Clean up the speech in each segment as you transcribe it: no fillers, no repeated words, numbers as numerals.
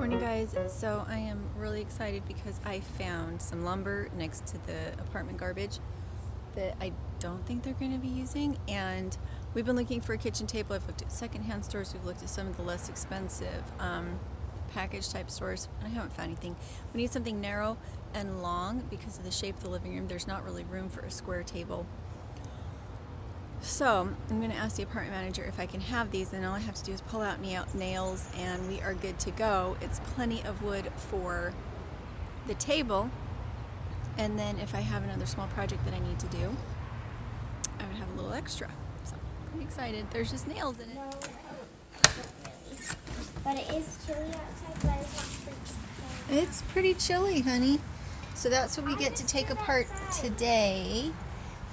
Morning guys, so I am really excited because I found some lumber next to the apartment garbage that I don't think they're going to be using, and we've been looking for a kitchen table. I've looked at secondhand stores, we've looked at some of the less expensive package type stores, and I haven't found anything. We need something narrow and long because of the shape of the living room. There's not really room for a square table. So I'm going to ask the apartment manager if I can have these, and all I have to do is pull out nails and we are good to go. It's plenty of wood for the table, and then if I have another small project that I need to do, I would have a little extra. So I'm pretty excited. There's just nails in it. No, but it is chilly outside, but it's not freezing. It's pretty chilly, honey. So that's what we get to take apart today,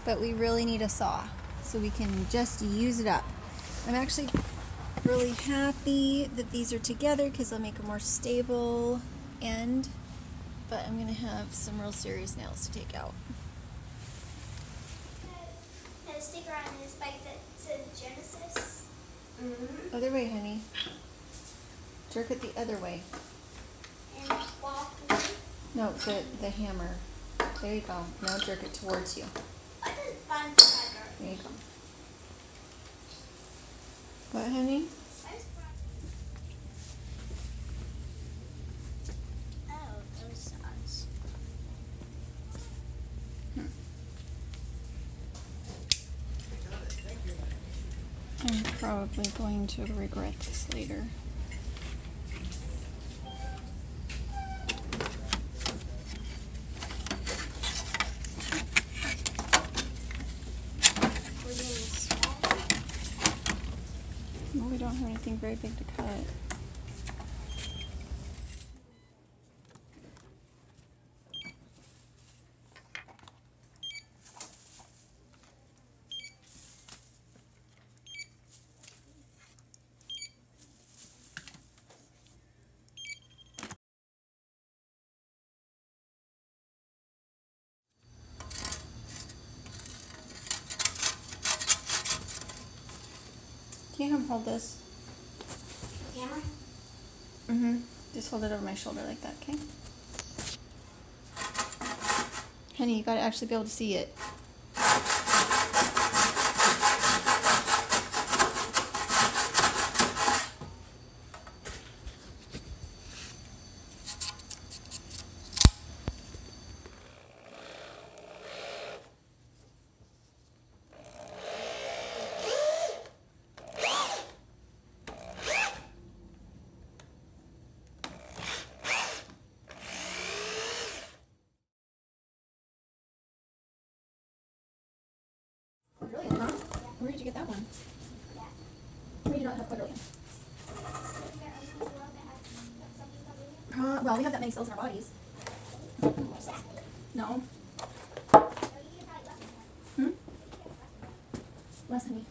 but we really need a saw so we can just use it up. I'm actually really happy that these are together because they'll make a more stable end, but I'm going to have some real serious nails to take out. And a sticker on this bike that says Genesis. Other way, honey. Jerk it the other way. And walk. No, the hammer. There you go. Now jerk it towards you. What is fun tiger? There you go. What, honey? Oh, those saws. I'm probably going to regret this later. Well, we don't have anything very big to cut. Can you come hold this? Camera? Just hold it over my shoulder like that, okay? Honey, you gotta actually be able to see it. Quadrillion, huh? Where did you get that one? We do not have quadrillion. Well, we have that many cells in our bodies. No. Less than me.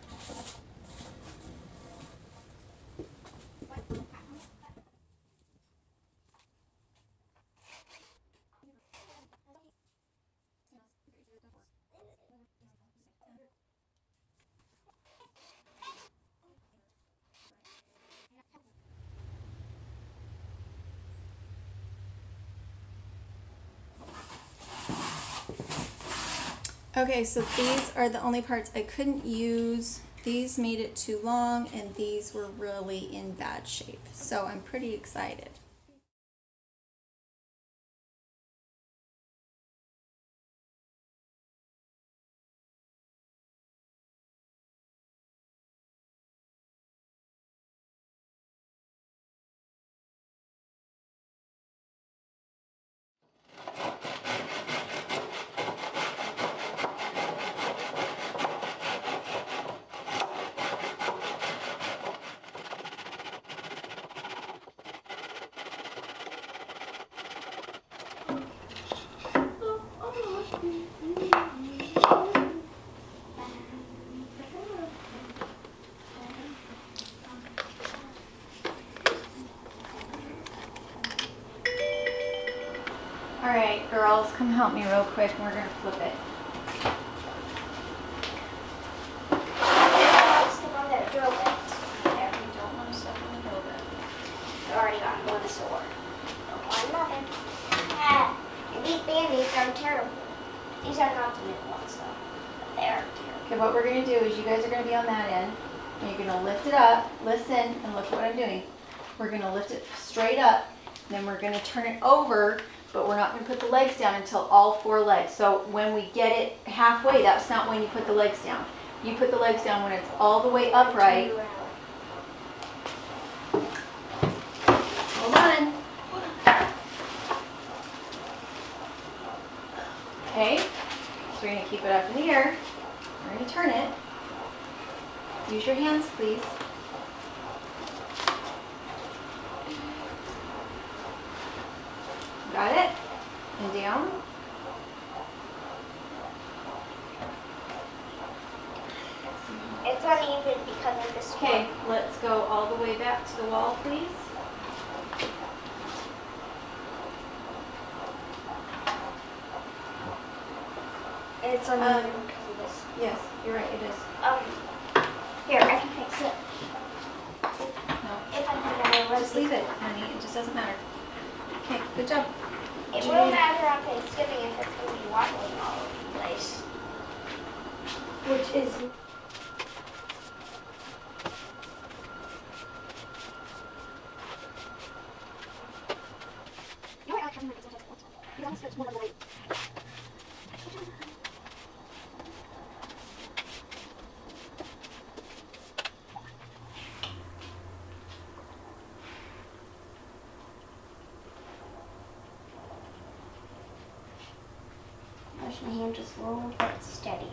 Okay, so these are the only parts I couldn't use. These made it too long, and these were really in bad shape. So I'm pretty excited. All right, girls, come help me real quick, and we're gonna flip it. Step on that drill bit. Yeah, we don't want to step on the drill bit. I already got one. sore. Or nothing. And these band-aids are terrible. These are not the new ones though. But they are terrible. Okay, what we're going to do is you guys are going to be on that end. And you're going to lift it up, listen, and look at what I'm doing. We're going to lift it straight up, and then we're going to turn it over, but we're not going to put the legs down until all 4 legs. So when we get it halfway, that's not when you put the legs down. You put the legs down when it's all the way upright. Hold on. Okay, so we're going to keep it up in the air. We're going to turn it. Use your hands, please. Got it? And down. It's uneven because of this. Okay, let's go all the way back to the wall, please. It's uneven because of this. Yes, you're right, it is. Here, I can fix it. No, If I can get just leave it, honey. It just doesn't matter. Okay, good job. It will matter on Thanksgiving if it's going to be wobbling all over the place. Which is... Push my hand just a little bit steadier.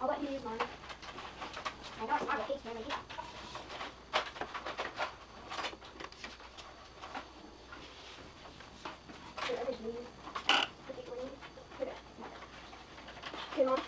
I'll let you use mine. I know it's not a case when I do that. Okay, Mom.